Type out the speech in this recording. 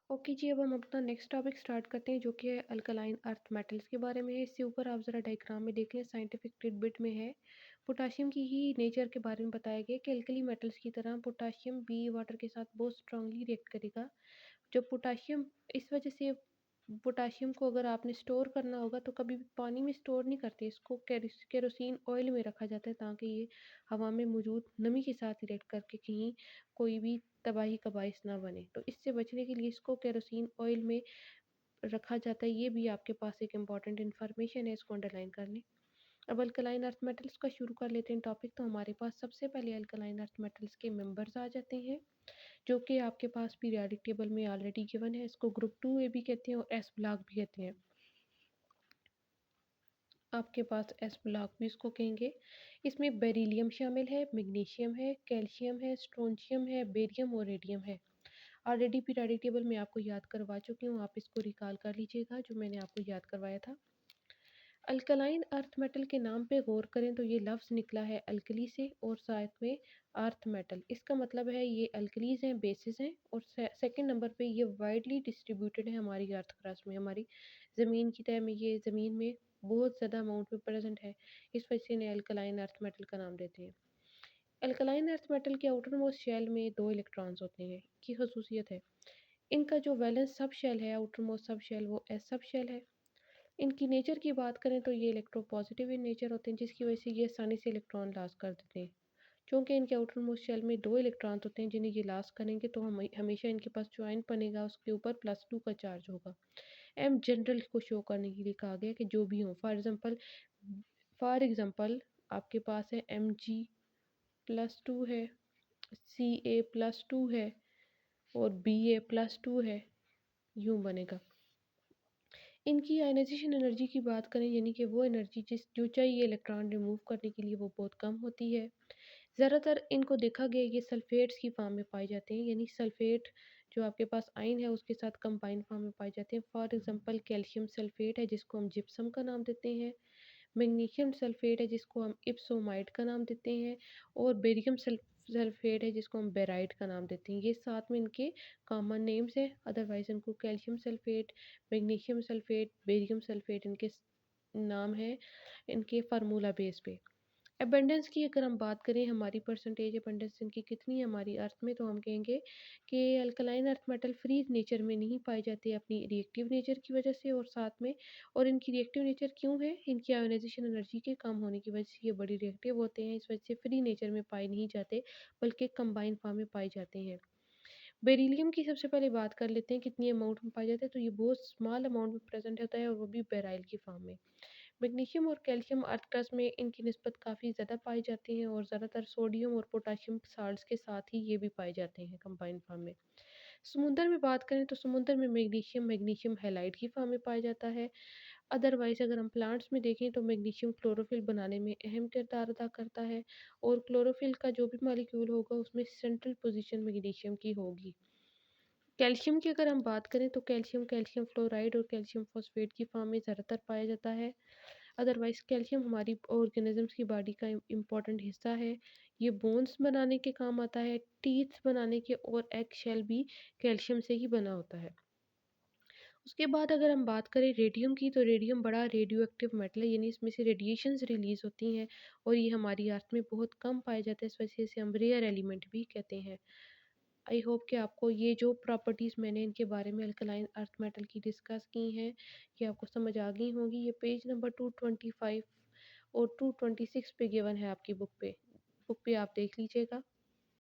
Okay जी, अब हम अपना नेक्स्ट टॉपिक स्टार्ट करते हैं जो कि है अल्कलाइन अर्थ मेटल्स के बारे में है। इससे ऊपर आप ज़रा डायग्राम में देख लें, साइंटिफिक टिडबिट में है। पोटाशियम की ही नेचर के बारे में बताया गया है कि अल्कली मेटल्स की तरह पोटाशियम भी वाटर के साथ बहुत स्ट्रांगली रिएक्ट करेगा। जब पोटाशियम इस वजह से पोटाशियम को अगर आपने स्टोर करना होगा तो कभी भी पानी में स्टोर नहीं करते, इसको केरोसिन ऑयल में रखा जाता है ताकि ये हवा में मौजूद नमी के साथ रिएक्ट करके कहीं कोई भी तबाही का बायस ना बने। तो इससे बचने के लिए इसको केरोसिन ऑयल में रखा जाता है। ये भी आपके पास एक इम्पॉर्टेंट इन्फॉर्मेशन है, इसको अंडरलाइन कर लें। अब अल्कलाइन अर्थ मेटल्स का शुरू कर लेते हैं टॉपिक। तो हमारे पास सबसे पहले अल्कलाइन अर्थ मेटल्स के मेंबर्स आ जाते हैं जो कि आपके पास पीरियोडिक टेबल में ऑलरेडी गिवन है। इसको ग्रुप 2A भी कहते हैं और एस ब्लॉक भी कहते हैं। आपके पास एस ब्लॉक भी इसको कहेंगे। इसमें बेरिलियम शामिल है, मैग्नीशियम है, कैल्शियम है, स्ट्रोंशियम है, बेरियम और रेडियम है। ऑलरेडी पीरियोडिक टेबल में आपको याद करवा चुकी हूँ, आप इसको रिकॉल कर लीजिएगा जो मैंने आपको याद करवाया था। अल्कलाइन अर्थ मेटल के नाम पे गौर करें तो ये लफ्ज़ निकला है अल्कली से और साथ में अर्थ मेटल। इसका मतलब है ये अल्कलीज हैं, बेसिस हैं और सेकंड नंबर पे ये वाइडली डिस्ट्रीब्यूटेड है हमारी अर्थ क्रस्ट में, हमारी ज़मीन की तह में। ये ज़मीन में बहुत ज़्यादा अमाउंट में प्रेजेंट है, इस वजह से इन्हें अल्कलाइन अर्थ मेटल का नाम देते हैं। अल्कलाइन अर्थ मेटल के आउटर मोस्ट शेल में 2 इलेक्ट्रॉन्स होते हैं की खसूसियत है। इनका जो वैलेंस सब शेल है, आउटर मोस्ट सब शेल, वो एस सब शेल है। इनकी नेचर की बात करें तो ये इलेक्ट्रोपॉजिटिव इन नेचर होते हैं जिसकी वजह से ये आसानी से इलेक्ट्रॉन लॉस कर देते हैं। चूँकि इनके आउटर मोस्ट शेल में 2 इलेक्ट्रॉन होते हैं जिन्हें ये लॉस करेंगे तो हम हमेशा इनके पास जो आयन बनेगा उसके ऊपर +2 का चार्ज होगा। एम जनरल को शो करने के लिए कहा गया है कि जो भी हो, फॉर एग्ज़ाम्पल आपके पास है Mg+2 है, Ca+2 है और Ba+2 है, यूँ बनेगा। इनकी आयनाइजेशन एनर्जी की बात करें यानी कि वो एनर्जी जो चाहिए इलेक्ट्रॉन रिमूव करने के लिए वो बहुत कम होती है। ज़्यादातर इनको देखा गया ये सल्फेट्स की फॉर्म में पाए जाते हैं, यानी सल्फेट जो आपके पास आयन है उसके साथ कंबाइन फॉर्म में पाए जाते हैं। फॉर एग्जांपल कैल्शियम सल्फेट है जिसको हम जिप्सम का नाम देते हैं, मैग्नीशियम सल्फेट है जिसको हम इप्सोमाइड का नाम देते हैं और बेरियम सल्फेट है जिसको हम बेराइट का नाम देते हैं। ये सात में इनके कॉमन नेम्स हैं, अदरवाइज इनको calcium sulphate, magnesium sulphate, barium sulphate इनके नाम है इनके फार्मूला बेस पे। अबंडेंस की अगर हम बात करें, हमारी परसेंटेज अबंडेंस इनकी कितनी है हमारी अर्थ में, तो हम कहेंगे कि alkaline earth metal free nature में नहीं पाए जाते अपनी रिएक्टिव नेचर की वजह से और साथ में, और इनकी रिएक्टिव नेचर क्यों है, इनकी आयोनाइजेशन एनर्जी के कम होने की वजह से ये बड़ी रिएक्टिव होते हैं, इस वजह से फ्री नेचर में पाए नहीं जाते बल्कि कंबाइन फॉर्म में पाए जाते हैं। बेरिलियम की सबसे पहले बात कर लेते हैं कितनी अमाउंट में पाया जाता है, तो ये बहुत स्मॉल अमाउंट में प्रेजेंट होता है और वो भी बेराइल की फॉर्म में। मैग्नीशियम और कैल्शियम अर्थ क्रस्ट में इनकी निस्बत काफ़ी ज़्यादा पाई जाती है और ज़्यादातर सोडियम और पोटाशियम साल्ट्स के साथ ही ये भी पाए जाते हैं कंबाइंड फॉर्म में। समुंदर में बात करें तो समुंदर में मैग्नीशियम मैग्नीशियम हैलाइड की फॉर्म में पाया जाता है। अदरवाइज़ अगर हम प्लांट्स में देखें तो मैग्नीशियम क्लोरोफिल बनाने में अहम किरदार अदा करता है और क्लोरोफिल का जो भी मॉलिक्यूल होगा उसमें सेंट्रल पोजीशन मैग्नीशियम की होगी। कैल्शियम की अगर हम बात करें तो कैल्शियम कैल्शियम फ्लोराइड और कैल्शियम फॉस्फेट की फॉर्म में ज़्यादातर पाया जाता है। अदरवाइज़ कैल्शियम हमारी ऑर्गेनिजम्स की बॉडी का इम्पॉर्टेंट हिस्सा है। ये बोन्स बनाने के काम आता है, टीथ बनाने के, और एग शेल भी कैल्शियम से ही बना होता है। उसके बाद अगर हम बात करें रेडियम की, तो रेडियम बड़ा रेडियो एक्टिव मेटल है, यानी इसमें से रेडिएशंस रिलीज़ होती हैं और ये हमारी अर्थ में बहुत कम पाया जाता है, इस वजह से हम रेयर एलिमेंट भी कहते हैं। आई होप कि आपको ये जो प्रॉपर्टीज़ मैंने इनके बारे में अल्कलाइन अर्थ मेटल की डिस्कस की हैं, ये आपको समझ आ गई होंगी। ये पेज नंबर 225 और 226 पे गिवन है आपकी बुक पे आप देख लीजिएगा।